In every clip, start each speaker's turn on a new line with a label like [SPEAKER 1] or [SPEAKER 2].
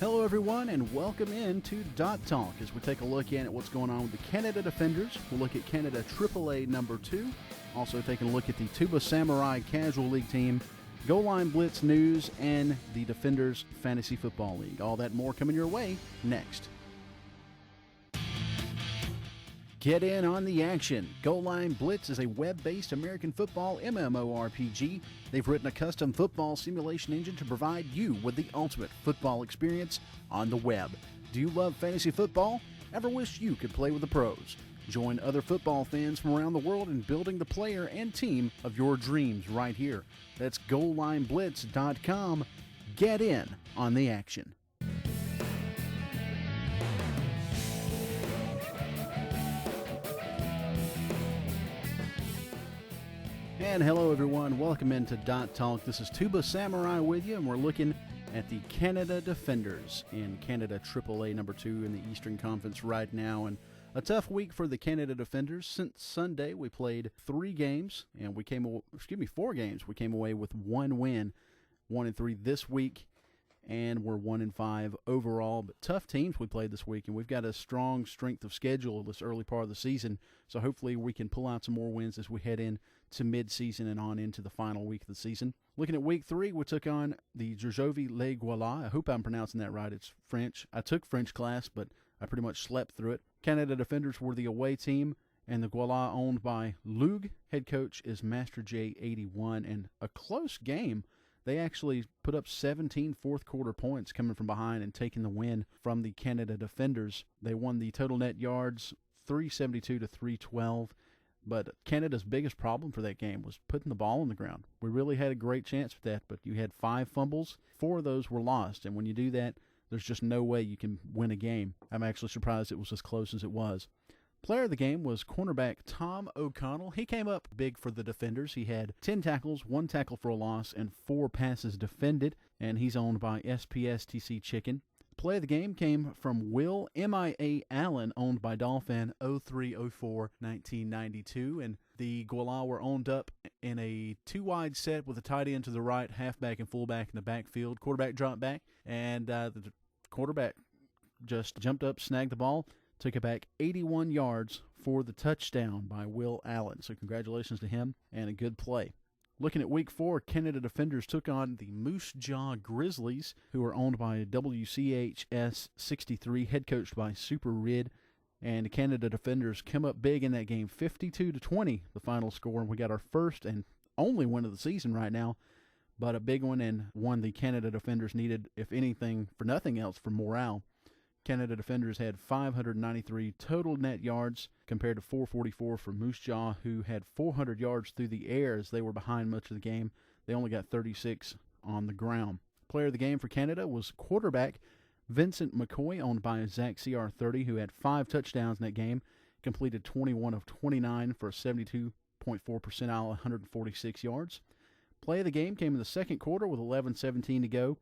[SPEAKER 1] Hello everyone and welcome in to Dot Talk as we take a look in at what's going on with the Canada Defenders. We'll look at Canada AAA number 2, also taking a look at the Tuba Samurai Casual League team, Goal Line Blitz news, and the Defenders Fantasy Football League. All that and more coming your way next. Get in on the action. Goal Line Blitz is a web-based American football MMORPG. They've written a custom football simulation engine to provide you with the ultimate football experience on the web. Do you love fantasy football? Ever wish you could play with the pros? Join other football fans from around the world in building the player and team of your dreams right here. That's GoalLineBlitz.com. Get in on the action. And hello everyone, welcome into Dot Talk. This is Tuba Samurai with you, and we're looking at the Canada Defenders in Canada AAA number 2 in the Eastern Conference right now. And a tough week for the Canada Defenders. Since Sunday, we played 4 games. We came away with 1 win, 1-3 this week, and we're 1-5 overall. But tough teams we played this week, and we've got a strong strength of schedule this early part of the season. So hopefully we can pull out some more wins as we head in to mid-season and on into the final week of the season. Looking at week 3, we took on the Djurjovi Les Gaulois. I hope I'm pronouncing that right. It's French. I took French class, but I pretty much slept through it. Canada Defenders were the away team, and the Gaulois owned by Lug. Head coach is Master J81, and a close game. They actually put up 17 fourth-quarter points coming from behind and taking the win from the Canada Defenders. They won the total net yards 372 to 312, but Canada's biggest problem for that game was putting the ball on the ground. We really had a great chance with that, but you had 5 fumbles. 4 of those were lost, and when you do that, there's just no way you can win a game. I'm actually surprised it was as close as it was. Player of the game was cornerback Tom O'Connell. He came up big for the Defenders. He had 10 tackles, 1 tackle for a loss, and 4 passes defended, and he's owned by SPSTC Chicken. Play of the game came from Will M.I.A. Allen, owned by Dolphin 0304-1992, and the Gaulois were owned up in a 2-wide set with a tight end to the right, halfback and fullback in the backfield. Quarterback dropped back, and the quarterback just jumped up, snagged the ball, took it back 81 yards for the touchdown by Will Allen. So congratulations to him, and a good play. Looking at Week 4, Canada Defenders took on the Moose Jaw Grizzlies, who are owned by WCHS 63, head coached by Super Rid. And the Canada Defenders come up big in that game, 52-20, the final score. We got our first and only win of the season right now, but a big one, and one the Canada Defenders needed, if anything, for nothing else, for morale. Canada Defenders had 593 total net yards compared to 444 for Moose Jaw, who had 400 yards through the air as they were behind much of the game. They only got 36 on the ground. Player of the game for Canada was quarterback Vincent McCoy, owned by Zach CR30, who had 5 touchdowns in that game, completed 21 of 29 for a 72.4 percentile, 146 yards. Play of the game came in the second quarter with 11:17 to go.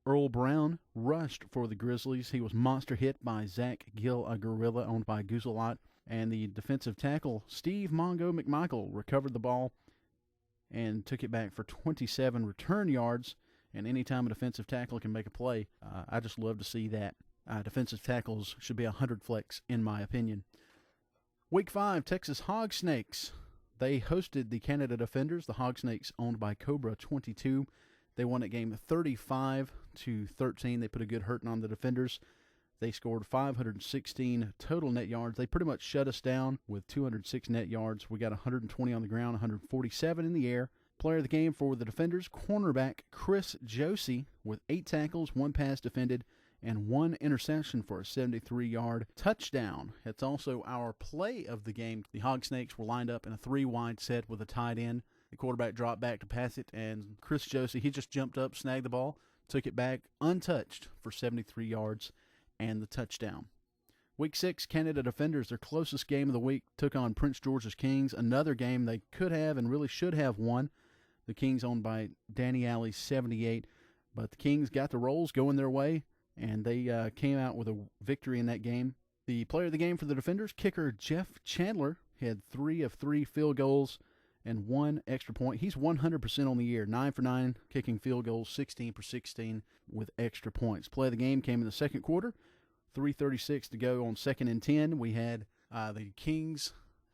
[SPEAKER 1] Earl Brown rushed for the Grizzlies. He was monster hit by Zach Gill, a gorilla owned by Gooselot. And the defensive tackle, Steve Mongo McMichael, recovered the ball and took it back for 27 return yards. And anytime a defensive tackle can make a play, I just love to see that. Defensive tackles should be 100 flex, in my opinion. Week 5, Texas Hog Snakes. They hosted the Canada Defenders. The Hog Snakes owned by Cobra 22. They won that game 35-13. They put a good hurting on the Defenders. They scored 516 total net yards. They pretty much shut us down with 206 net yards. We got 120 on the ground, 147 in the air. Player of the game for the Defenders, cornerback Chris Josie, with 8 tackles, 1 pass defended, and 1 interception for a 73-yard touchdown. It's also our play of the game. The Hog Snakes were lined up in a 3-wide set with a tight end. The quarterback dropped back to pass it, and Chris Josie, he just jumped up, snagged the ball, took it back untouched for 73 yards and the touchdown. Week 6, Canada Defenders, their closest game of the week, took on Prince George's Kings, another game they could have and really should have won. The Kings owned by Danny Alley 78, but the Kings got the rolls going their way, and they came out with a victory in that game. The player of the game for the Defenders, kicker Jeff Chandler, had 3 of 3 field goals, and 1 extra point. He's 100% on the year, 9 for 9 kicking field goals, 16 for 16 with extra points. Play of the game came in the second quarter. 3:36 to go on 2nd and 10. We had the Kings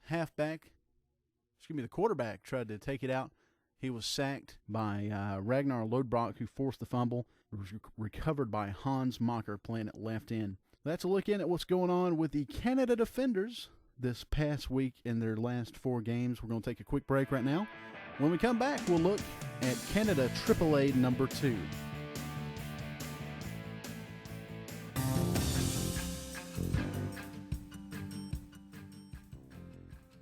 [SPEAKER 1] the quarterback tried to take it out. He was sacked by Ragnar Lodbrok, who forced the fumble. It was recovered by Hans Mocker playing at left end. That's a look in at what's going on with the Canada Defenders this past week in their last 4 games. We're going to take a quick break right now. When we come back, we'll look at Canada AAA number 2.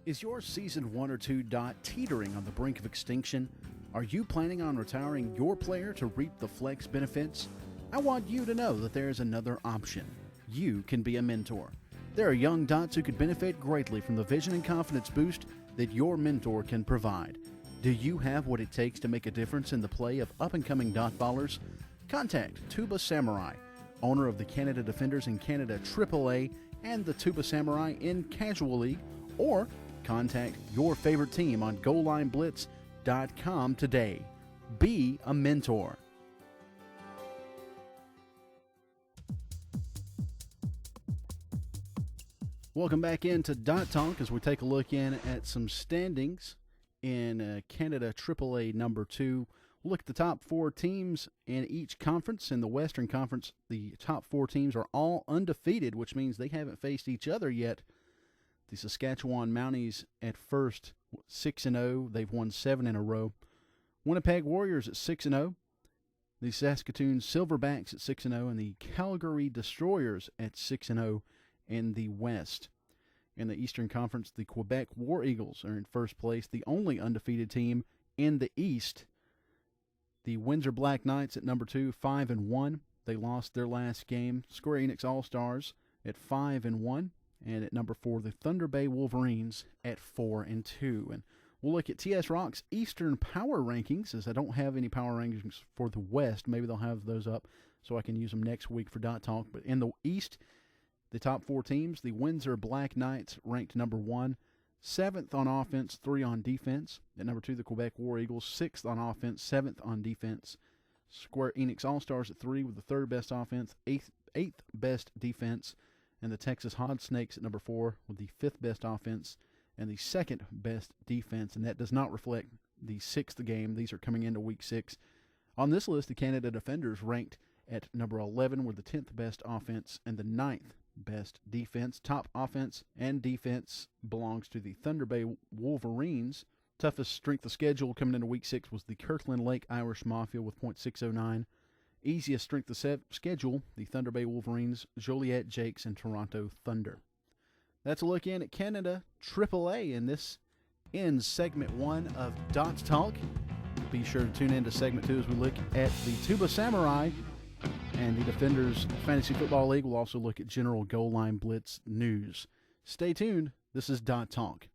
[SPEAKER 1] Is your Season 1 or 2 dot teetering on the brink of extinction? Are you planning on retiring your player to reap the flex benefits? I want you to know that there is another option. You can be a mentor. There are young dots who could benefit greatly from the vision and confidence boost that your mentor can provide. Do you have what it takes to make a difference in the play of up-and-coming dot ballers? Contact Tuba Samurai, owner of the Canada Defenders in Canada AAA and the Tuba Samurai in Casual League, or contact your favorite team on GoalLineBlitz.com today. Be a mentor. Welcome back into Dot Talk as we take a look in at some standings in Canada AAA number 2. We'll look at the top 4 teams in each conference. In the Western Conference, the top 4 teams are all undefeated, which means they haven't faced each other yet. The Saskatchewan Mounties at first, 6-0. They've won 7 in a row. Winnipeg Warriors at 6-0. The Saskatoon Silverbacks at 6-0. And the Calgary Destroyers at 6-0 in the West. In the Eastern Conference, the Quebec War Eagles are in first place, the only undefeated team in the East. The Windsor Black Knights at number 2, 5-1. They lost their last game. Square Enix All-Stars at 5-1. And at number 4, the Thunder Bay Wolverines at 4-2. And we'll look at TS Rock's Eastern Power Rankings, as I don't have any power rankings for the West. Maybe they'll have those up so I can use them next week for Dot Talk. But in the East, the top 4 teams, the Windsor Black Knights ranked number 1, 7th on offense, 3 on defense. At number 2, the Quebec War Eagles, 6th on offense, 7th on defense. Square Enix All-Stars at 3 with the 3rd best offense, 8th best defense. And the Texas Hod Snakes at number 4 with the 5th best offense and the 2nd best defense. And that does not reflect the 6th game. These are coming into Week 6. On this list, the Canada Defenders ranked at number 11 with the 10th best offense and the 9th best defense. Top offense and defense belongs to the Thunder Bay Wolverines. Toughest strength of schedule coming into Week 6 was the Kirkland Lake Irish Mafia with .609. Easiest strength of schedule, the Thunder Bay Wolverines, Joliet Jakes, and Toronto Thunder. That's a look in at Canada AAA, and this ends segment 1 of Dot Talk. Be sure to tune in to segment 2 as we look at the Tuba Samurai and the Defenders Fantasy Football League. We'll also look at general Goal Line Blitz news. Stay tuned. This is Dot Talk.